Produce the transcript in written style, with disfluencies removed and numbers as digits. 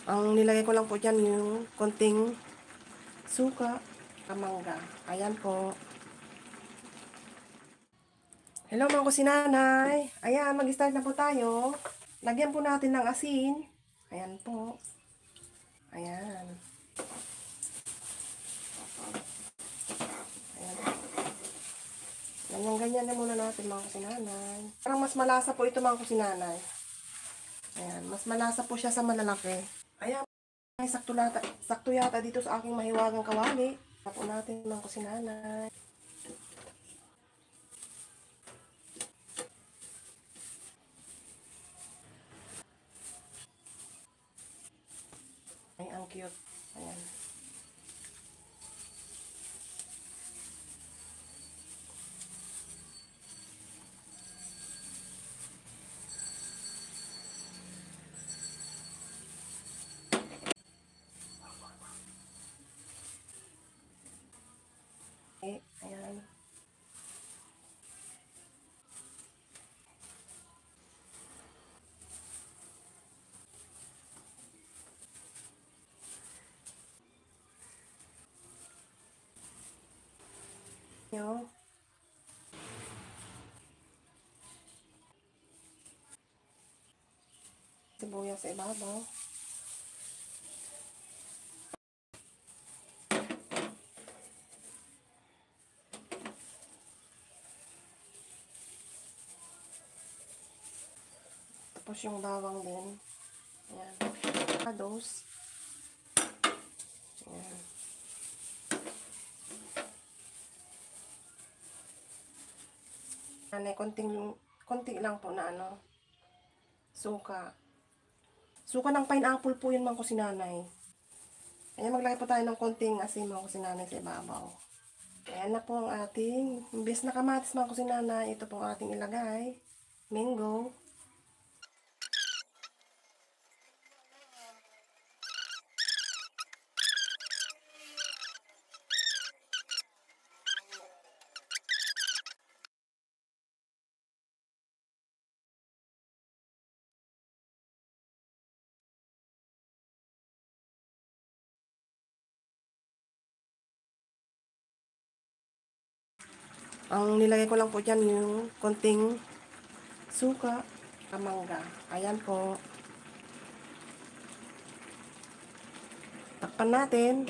Ang nilagay ko lang po dyan yung konting suka, kamangga. Ayan po. Hello mga kusinanay. Ayan, mag-start na po tayo. Lagyan po natin ng asin. Ayan po. Ayan. Ayan. Ganyan na muna natin mga kusinanay. Parang mas malasa po ito mga kusinanay. Ayan, mas malasa po siya sa malalaki. Ayan, sakto yata dito sa aking mahiwagang kawali. Tapo natin mga kusinanay. Ay, ang cute. Ayan. Ayan. Yo. Sibuyas sa ibabaw. Tapos yung bawang din. Ayan. Kados. Ayan. Ano, konting lang po na ano, suka. Suka ng pineapple po yun mga kusinanay. Ayan, maglagay po tayo ng konting asin mga kusinanay sa ibabaw. Ayan na po ang ating, imbes na kamatis mga kusinanay, ito po ang ating ilagay. Mango. Ang nilagay ko lang po dyan yung konting suka, kamangga. Ayan po. Takpan natin.